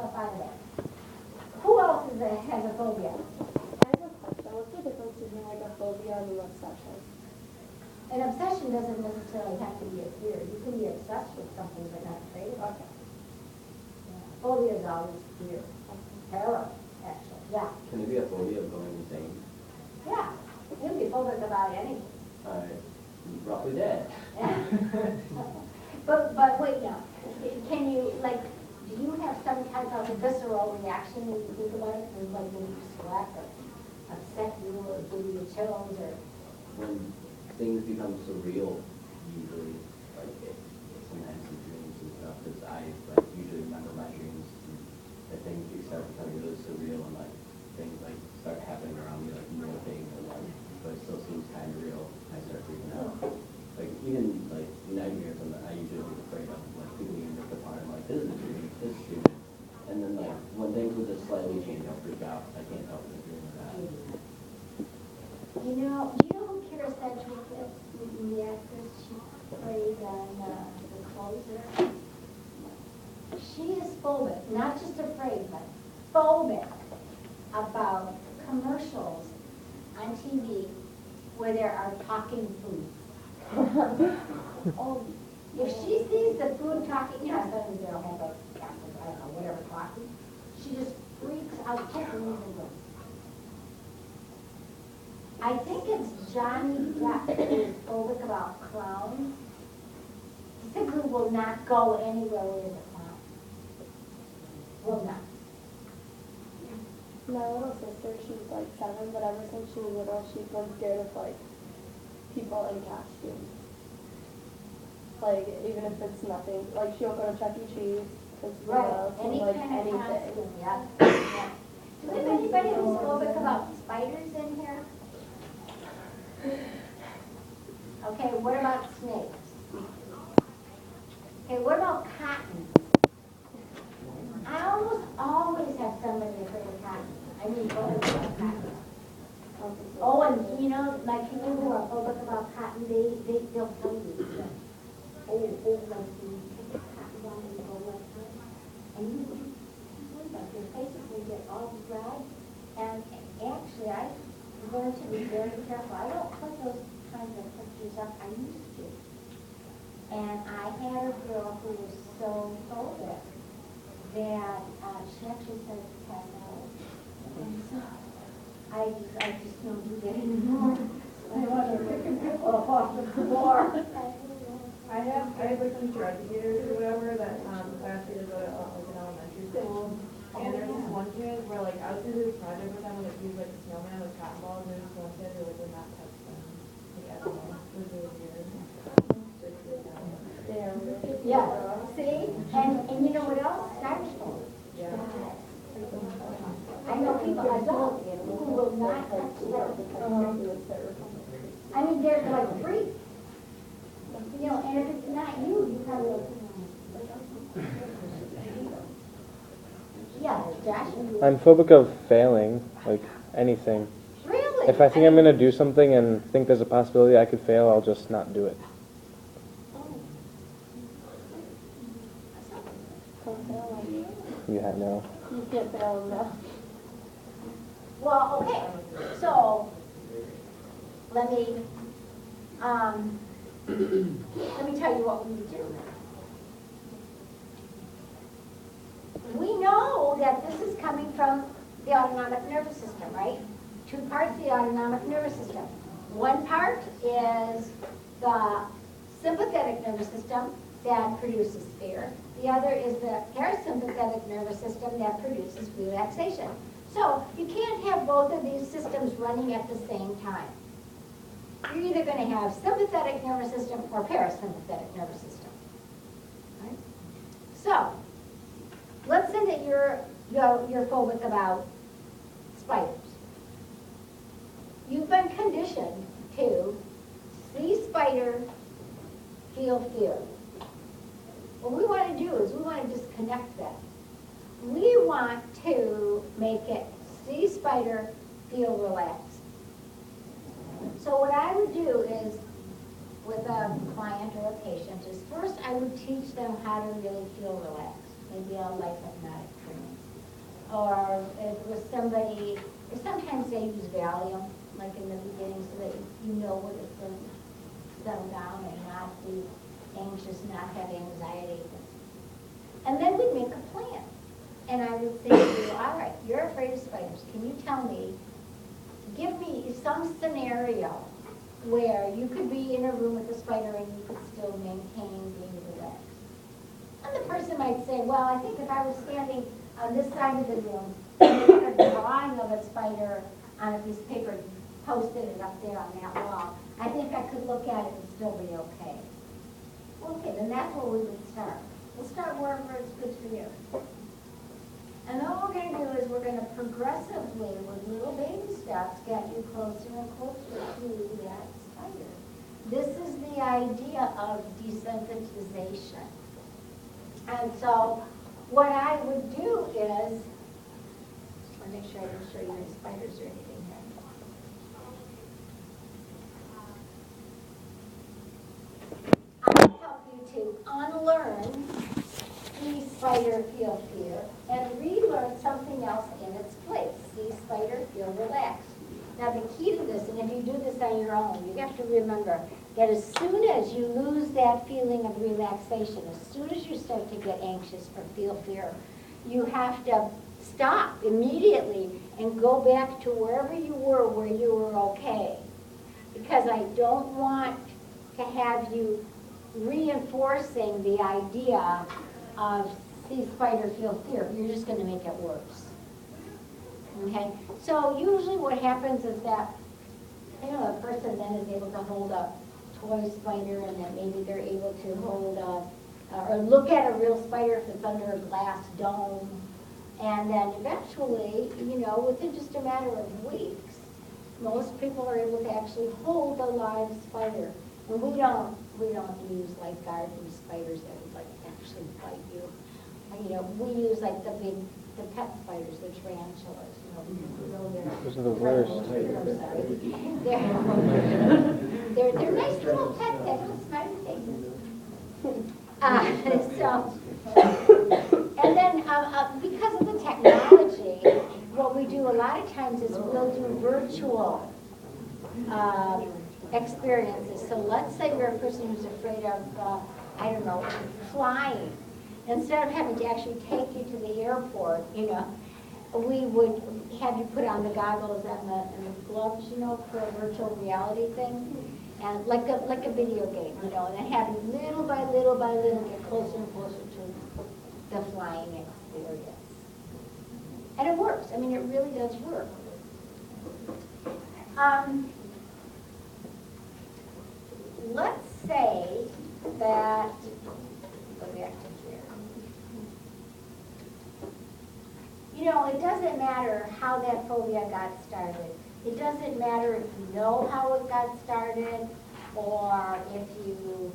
yourself out of that. Who else has a phobia? I have a question. What's the difference between like a phobia and an obsession? An obsession doesn't necessarily have to be a fear. You can be obsessed with something but not afraid of it. Okay. Yeah. Phobia is always fear. Terror, actually. Yeah. Can it be a phobia of going insane? Yeah. You'll be phobic about anything. Roughly dead. But wait now. Can you, like, do you have some type of visceral reaction when you think about it? Like when you sweat or upset you or give you chills or... When things become surreal, usually, like sometimes in dreams and stuff, because I like usually remember my dreams, and things start becoming really surreal, and like things like start happening around me, like moving, or like, but it still seems kind of real. I start freaking out. Like even like nightmares, I usually get afraid of like people being ripped apart. I'm like, this is a dream, this is stupid. And then like when things will just slightly change, I'll freak out. I can't help it dream of that. You know, do you know who Kira Sedgwick is? The actress, she played on The Closer. She is phobic, not just afraid, but phobic about commercials on TV where there are talking foods. Oh, if she sees the food talking, you know, sometimes they'll have like, I don't know, whatever talking, she just freaks out, just leaves and goes. I think it's Johnny Depp who is phobic about clowns. He simply will not go anywhere where there's a clown. Will not. My little sister, she's like 7, but ever since she was little, she's been scared of like people in costumes. Like even if it's nothing, like she won't go to Chuck E. Cheese because Any like kind of anything. costume, yeah. Yeah. Do we have anybody who's phobic about spiders in here? Okay, what about snakes? Okay, what about cotton? I almost always have somebody afraid of cotton. I mean, phobic about cotton. Oh, and you know, like people who are phobic about cotton, they'll tell you that, like you take the cotton down and go like that, and you like your faces will get all dry. And actually, I learned to be very careful. I don't put those kinds of pictures up. I used to. And I had a girl who was so phobic that she actually started to pass out. And so I just don't do that anymore. I want to pick people up off the floor. I have like teacher educators or whatever that last year to go to like an elementary school. And there's this one kid where like I was gonna do this project with them and like he was like a snowman with cotton balls, and there's this one kid who like would not touch them. Like at all. It was really weird. Yeah, see? And you know what else? Styrofoam. Yeah. I know people, adults, who will not touch styrofoam. I mean, they're like free. You know, and if it's not you, you probably will. Yeah, Josh? I'm phobic of failing, like anything. Really? If I think I'm going to do something and think there's a possibility I could fail, I'll just not do it. Yeah, no. You can't fail enough. Well, okay, so let me tell you what we would do. We know that this is coming from the autonomic nervous system, right? 2 parts of the autonomic nervous system. One part is the sympathetic nervous system that produces fear. The other is the parasympathetic nervous system that produces relaxation. So you can't have both of these systems running at the same time. You're either going to have sympathetic nervous system or parasympathetic nervous system. Right? So let's say that you're phobic about spiders. You've been conditioned to see spider, feel fear. What we want to do is we want to disconnect that. We want to make it see spider, feel relaxed. So what I would do is, with a client or a patient, is first I would teach them how to really feel relaxed. Maybe I'll like hypnotic training. or if it was somebody, or sometimes they use Valium, like in the beginning, so that you know what it's going to settle down and not be anxious, not have anxiety. And then we'd make a plan. And I would say to you, all right, you're afraid of spiders. Can you tell me, give me some scenario where you could be in a room with a spider and you could still maintain being relaxed. And the person might say, well, I think if I was standing on this side of the room and they had a drawing of a spider on a piece of paper, posted it up there on that wall, I think I could look at it and still be okay. Okay, then that's where we would start. We'll start wherever it's good for you. And all we're going to do is we're going to progressively, with little baby steps, get you closer and closer to that spider. This is the idea of desensitization. And so what I would do is, I want to make sure I don't show you any spiders or anything here. I will help you to unlearn see spider, feel fear, and relearn something else in its place. See spider, feel relaxed. Now the key to this, and if you do this on your own, you have to remember that as soon as you lose that feeling of relaxation, as soon as you start to get anxious or feel fear, you have to stop immediately and go back to wherever you were where you were okay. Because I don't want to have you reinforcing the idea of see spider, feel fear. You're just going to make it worse. Okay? So usually what happens is that, a person then is able to hold a toy spider, and then maybe they're able to hold or look at a real spider if it's under a glass dome. And then eventually, within just a matter of weeks, most people are able to actually hold a live spider. And we don't use like garden spiders that would like actually bite you. We use like the pet spiders, the tarantulas. Those are the worst. They're nice little pets that don't smile things. And then because of the technology, what we do a lot of times is we'll do virtual experiences. So let's say you're a person who's afraid of, flying. Instead of having to actually take you to the airport, we would have you put on the goggles and the gloves, for a virtual reality thing, and like a video game, and then have you little by little get closer and closer to the flying experience. And it works. I mean, it really does work. Let's say that, go back to here. It doesn't matter how that phobia got started. It doesn't matter if you know how it got started, or if you,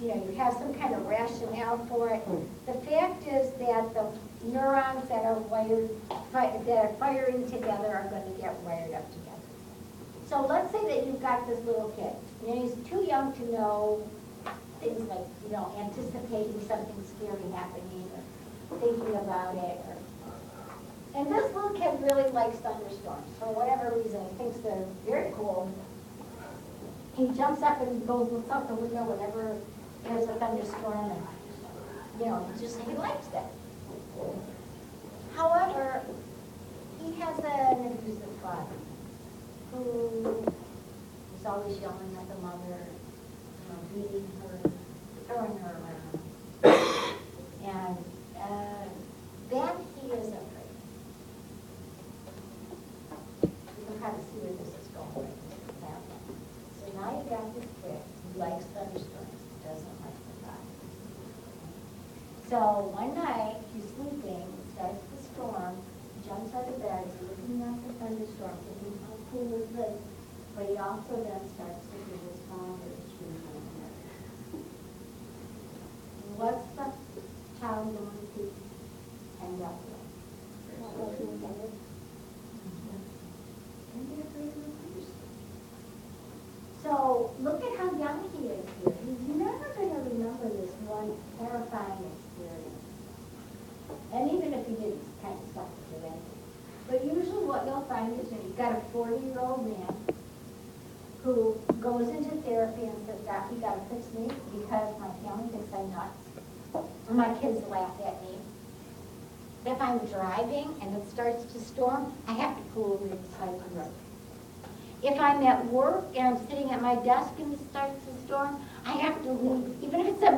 you have some kind of rationale for it. The fact is that the neurons that are firing together are going to get wired up together. So let's say that you've got this little kid. He's too young to know things like, anticipating something scary happening or thinking about it. And this little kid really likes thunderstorms. For whatever reason, he thinks they're very cool. He jumps up and goes and looks out the window whenever there's a thunderstorm, and, he likes that. However, he has an abusive father who is always yelling at the mother, beating her, throwing her around. And then he is afraid. You can kind of see where this is going. So now you got this kid who likes thunderstorms, doesn't like the father. So one night, he's sleeping, starts the storm, jumps out of bed, he's looking at the thunderstorm, thinking how cool is this? But he also then starts to hear his father screaming. get kind of stuck with it. But usually what you'll find is that you've got a 40-year-old man who goes into therapy and says, Doc, you gotta fix me because my family thinks I'm nuts. My kids laugh at me. If I'm driving and it starts to storm, I have to pull over to the side of the road. If I'm at work and I'm sitting at my desk and it starts to storm, I have to leave, even if it's a